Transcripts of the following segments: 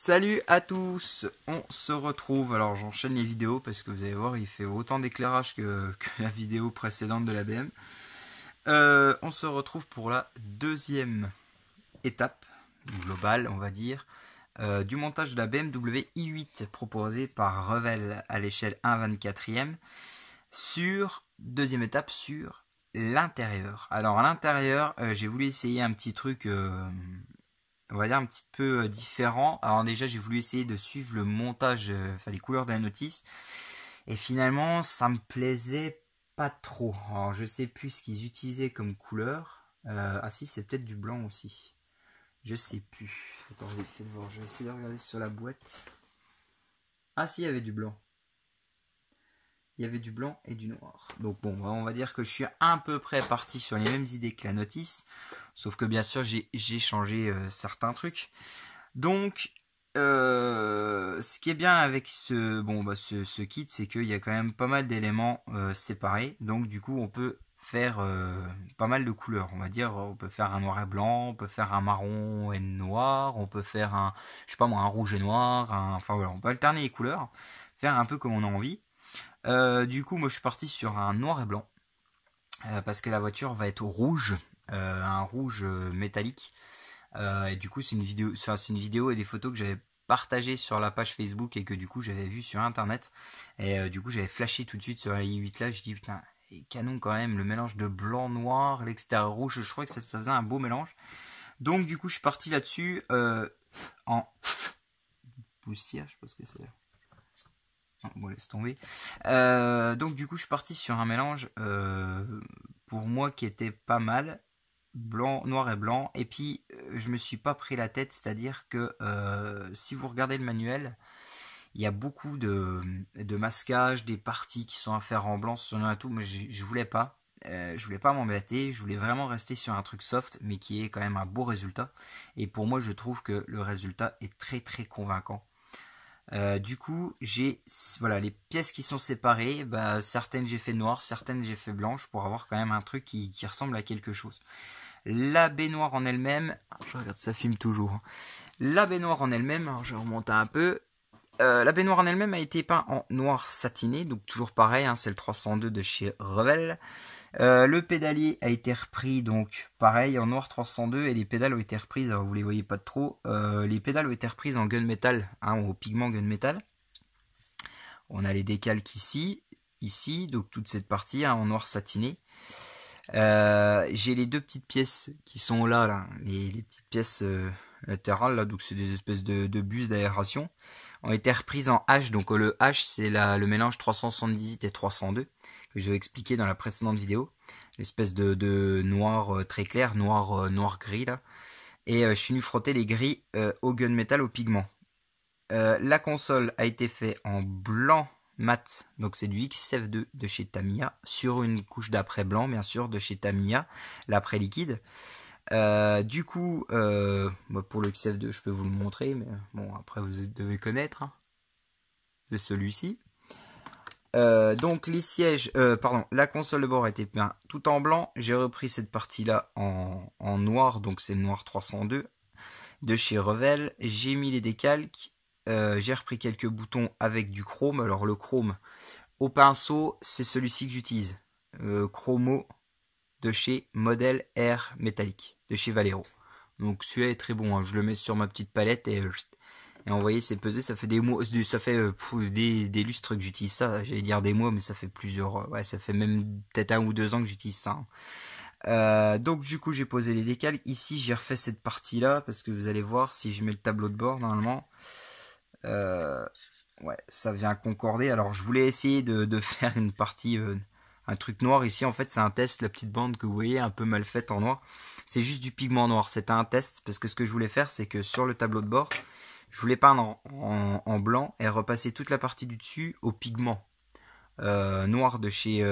Salut à tous, on se retrouve, alors j'enchaîne les vidéos parce que vous allez voir il fait autant d'éclairage que la vidéo précédente de la BM. On se retrouve pour la deuxième étape globale on va dire du montage de la BMW i8 proposée par Revel à l'échelle 1/24e sur deuxième étape sur l'intérieur. Alors à l'intérieur j'ai voulu essayer un petit truc on va dire un petit peu différent. Alors déjà j'ai voulu essayer de suivre le montage, enfin les couleurs de la notice, et finalement ça me plaisait pas trop. Alors je sais plus ce qu'ils utilisaient comme couleur. Ah si, c'est peut-être du blanc aussi. Je sais plus. Attendez, faites voir. Je vais essayer de regarder sur la boîte. Ah si, il y avait du blanc. Il y avait du blanc et du noir. Donc bon, on va dire que je suis à peu près parti sur les mêmes idées que la notice. Sauf que bien sûr, j'ai changé certains trucs. Donc, ce qui est bien avec ce kit, c'est qu'il y a quand même pas mal d'éléments séparés. Donc du coup, on peut faire pas mal de couleurs. On va dire, on peut faire un noir et blanc, on peut faire un marron et noir, on peut faire un, je sais pas moi, un rouge et noir. Enfin voilà, on peut alterner les couleurs, faire un peu comme on a envie. Du coup, moi je suis parti sur un noir et blanc parce que la voiture va être au rouge, un rouge métallique. Et du coup, c'est une vidéo et des photos que j'avais partagées sur la page Facebook et que du coup j'avais vu sur internet. Et du coup, j'avais flashé tout de suite sur la i8 là. Je dis putain, canon quand même, le mélange de blanc noir, l'extérieur rouge. Je crois que ça faisait un beau mélange. Donc du coup, je suis parti là-dessus en poussière, je pense que c'est. Bon, laisse tomber. Donc du coup je suis parti sur un mélange pour moi qui était pas mal, blanc, noir et blanc, et puis je me suis pas pris la tête, c'est à dire que si vous regardez le manuel, il y a beaucoup de masquage, des parties qui sont à faire en blanc, sur un tout, mais je voulais pas. Je voulais pas m'embêter, je voulais vraiment rester sur un truc soft mais qui est quand même un beau résultat, et pour moi je trouve que le résultat est très très convaincant. Du coup, j'ai voilà les pièces qui sont séparées. Bah, certaines j'ai fait noir, certaines j'ai fait blanche pour avoir quand même un truc qui ressemble à quelque chose. La baignoire en elle-même, je regarde ça filme toujours. La baignoire en elle-même, alors je vais remonter un peu. La baignoire en elle-même a été peinte en noir satiné, donc toujours pareil, hein, c'est le 302 de chez Revel. Le pédalier a été repris, donc pareil en noir 302, et les pédales ont été reprises, alors vous les voyez pas trop, les pédales ont été reprises en gunmetal, hein, au pigment gunmetal. On a les décalques ici, donc toute cette partie hein, en noir satiné. J'ai les deux petites pièces qui sont là les petites pièces latérales, là, donc c'est des espèces de bus d'aération, ont été reprises en H, donc le H c'est le mélange 378 et 302, que je vais expliquer dans la précédente vidéo, l'espèce de noir très clair, noir gris là, et je suis venu frotter les gris au gunmetal au pigment. La console a été faite en blanc mat, donc c'est du XF2 de chez Tamiya, sur une couche d'après blanc bien sûr de chez Tamiya, l'après liquide. Du coup, pour le XF2 je peux vous le montrer, mais bon après vous devez connaître, hein. C'est celui-ci. Donc les sièges, la console de bord a été peinte tout en blanc. J'ai repris cette partie là en noir, donc c'est le noir 302 de chez Revel. J'ai mis les décalques. J'ai repris quelques boutons avec du chrome. Alors le chrome au pinceau, c'est celui-ci que j'utilise. Chromo de chez Model Air Métallique, de chez Valero. Donc celui-là est très bon, hein. Je le mets sur ma petite palette et vous voyez c'est pesé, ça fait des mois, ça fait des lustres que j'utilise ça. J'allais dire des mois, mais ça fait plusieurs, ouais, ça fait même peut-être 1 ou 2 ans que j'utilise ça, hein. Donc du coup j'ai posé les décals. Ici j'ai refait cette partie là parce que vous allez voir si je mets le tableau de bord normalement, ouais ça vient concorder. Alors je voulais essayer de faire une partie, un truc noir. Ici en fait c'est un test, la petite bande que vous voyez un peu mal faite en noir, c'est juste du pigment noir. C'était un test parce que ce que je voulais faire c'est que sur le tableau de bord je voulais peindre en blanc et repasser toute la partie du dessus au pigment noir de chez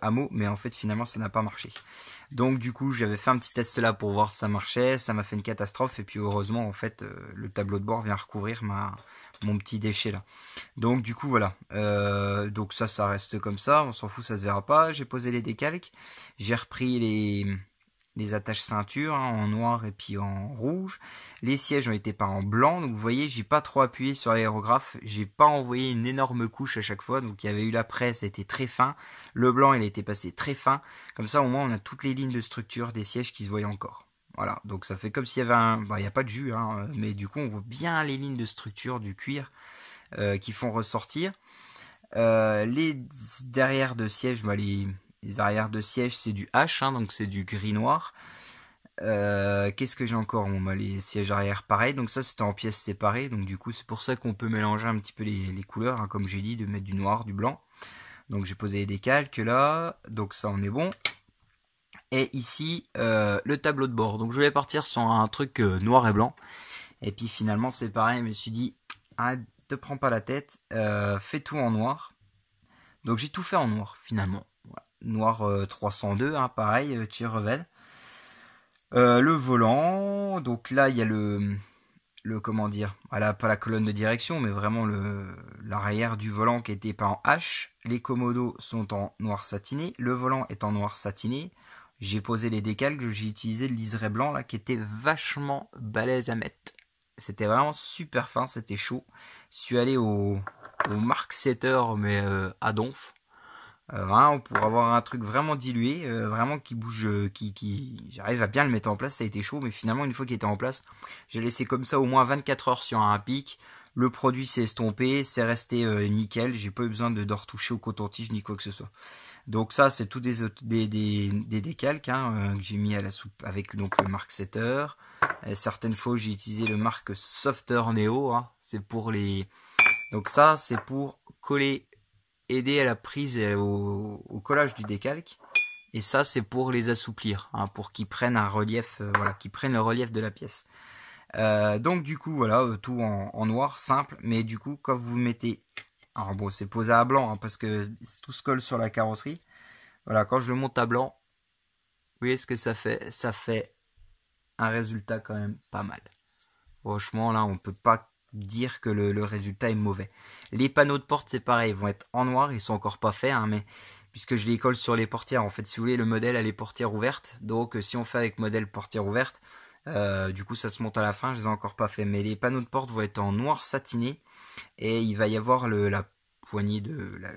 Hamo, mais en fait finalement ça n'a pas marché. Donc du coup j'avais fait un petit test là pour voir si ça marchait, ça m'a fait une catastrophe, et puis heureusement en fait le tableau de bord vient recouvrir mon petit déchet là. Donc du coup voilà, donc ça reste comme ça, on s'en fout, ça se verra pas. J'ai posé les décalques, j'ai repris des attaches ceinture hein, en noir et puis en rouge. Les sièges ont été peints en blanc, donc vous voyez, j'ai pas trop appuyé sur l'aérographe, j'ai pas envoyé une énorme couche à chaque fois, donc il y avait eu la presse, c'était très fin. Le blanc, il était passé très fin. Comme ça, au moins, on a toutes les lignes de structure des sièges qui se voyaient encore. Voilà, donc ça fait comme s'il y avait un... Bah, il n'y a pas de jus, hein, mais du coup, on voit bien les lignes de structure du cuir qui font ressortir. Les derrière de siège, bah, les arrières de siège, c'est du H, hein, donc c'est du gris-noir. Qu'est-ce que j'ai encore bon, bah, les sièges arrière, pareil. Donc ça, c'était en pièces séparées. Donc du coup, c'est pour ça qu'on peut mélanger un petit peu les couleurs, hein, comme j'ai dit, de mettre du noir, du blanc. Donc j'ai posé les décalques là. Donc ça, on est bon. Et ici, le tableau de bord. Donc je vais partir sur un truc noir et blanc. Et puis finalement, c'est pareil. Je me suis dit, arrête, te prends pas la tête. Fais tout en noir. Donc j'ai tout fait en noir finalement. Voilà. Noir 302, hein, pareil, Revel. Le volant, donc là il y a le comment dire, voilà, pas la colonne de direction, mais vraiment l'arrière du volant qui était peint en H. Les commodos sont en noir satiné, le volant est en noir satiné. J'ai posé les décalques, j'ai utilisé le liseré blanc là qui était vachement balèze à mettre. C'était vraiment super fin, c'était chaud. Je suis allé au Mark Setter mais à Donf. Vraiment pour avoir un truc vraiment dilué, vraiment qui bouge, j'arrive à bien le mettre en place. Ça a été chaud, mais finalement une fois qu'il était en place, j'ai laissé comme ça au moins 24 heures sur un pic. Le produit s'est estompé, c'est resté nickel. J'ai pas eu besoin de retoucher au coton-tige ni quoi que ce soit. Donc ça, c'est tout des décalques hein, que j'ai mis à la soupe avec donc le Mark Setter. Certaines fois, j'ai utilisé le Mark Softer Neo. Hein, c'est pour les. Donc ça, c'est pour coller, aider à la prise et au collage du décalque. Et ça, c'est pour les assouplir, hein, pour qu'ils prennent un relief, voilà, qu'ils prennent le relief de la pièce. Donc du coup, voilà, tout en noir, simple. Mais du coup, quand vous mettez alors bon, c'est posé à blanc hein, parce que tout se colle sur la carrosserie. Voilà, quand je le monte à blanc, vous voyez ce que ça fait? Ça fait un résultat quand même pas mal. Franchement, là, on peut pas dire que le résultat est mauvais. Les panneaux de porte, c'est pareil, ils vont être en noir, ils sont encore pas faits, hein, mais puisque je les colle sur les portières. En fait, si vous voulez, le modèle a les portières ouvertes. Donc, si on fait avec modèle portière ouverte, du coup, ça se monte à la fin. Je les ai encore pas fait, mais les panneaux de porte vont être en noir satiné. Et il va y avoir la poignée la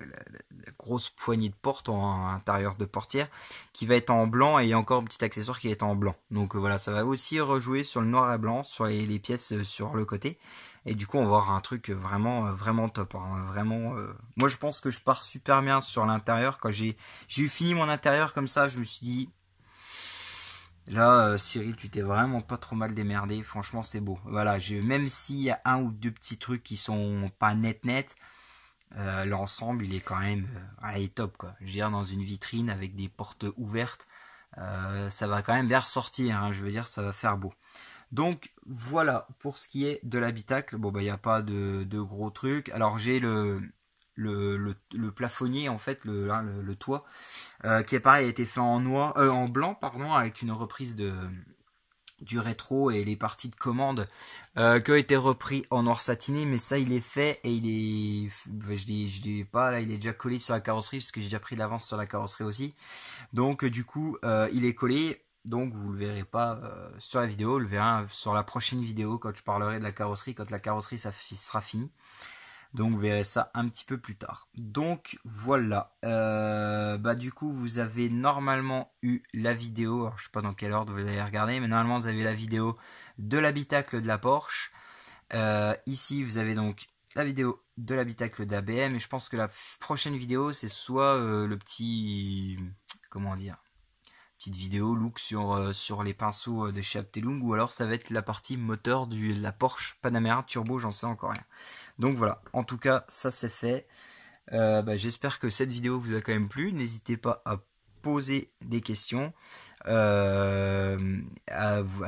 grosse poignée de porte en intérieur de portière qui va être en blanc et il y a encore un petit accessoire qui va être en blanc. Donc voilà, ça va aussi rejouer sur le noir et blanc, sur les pièces sur le côté. Et du coup, on va avoir un truc vraiment top. Hein, vraiment, moi, je pense que je pars super bien sur l'intérieur. Quand j'ai eu fini mon intérieur comme ça, je me suis dit, là, Cyril, tu t'es vraiment pas trop mal démerdé. Franchement, c'est beau. Voilà, même s'il y a un ou deux petits trucs qui sont pas net, l'ensemble, il est quand même, il est top quoi. Je veux dire, dans une vitrine avec des portes ouvertes, ça va quand même bien ressortir. Hein, je veux dire, ça va faire beau. Donc voilà pour ce qui est de l'habitacle. Bon bah il n'y a pas de gros trucs. Alors j'ai le plafonnier en fait, le toit, qui est pareil, a été fait en noir, en blanc pardon, avec une reprise du rétro et les parties de commande qui ont été repris en noir satiné, mais ça il est fait et je l'ai pas là, il est déjà collé sur la carrosserie parce que j'ai déjà pris de l'avance sur la carrosserie aussi. Donc du coup il est collé. Donc vous le verrez pas sur la vidéo, vous le verrez sur la prochaine vidéo quand je parlerai de la carrosserie, quand la carrosserie ça sera fini. Donc vous verrez ça un petit peu plus tard. Donc voilà. Du coup vous avez normalement eu la vidéo. Alors je sais pas dans quel ordre vous allez regarder, mais normalement vous avez la vidéo de l'habitacle de la Porsche. Ici vous avez donc la vidéo de l'habitacle d'ABM. Et je pense que la prochaine vidéo c'est soit le petit... Comment dire, petite vidéo look sur les pinceaux de chez Abteilung, ou alors ça va être la partie moteur de la Porsche Panamera Turbo, j'en sais encore rien. Donc voilà, en tout cas ça c'est fait. J'espère que cette vidéo vous a quand même plu. N'hésitez pas à poser des questions, à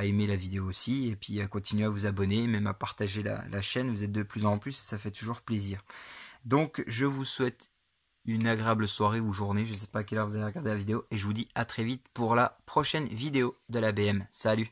aimer la vidéo aussi, et puis à continuer à vous abonner, même à partager la chaîne. Vous êtes de plus en plus et ça fait toujours plaisir. Donc je vous souhaite une agréable soirée ou journée, je ne sais pas à quelle heure vous allez regarder la vidéo, et je vous dis à très vite pour la prochaine vidéo de la BM. Salut!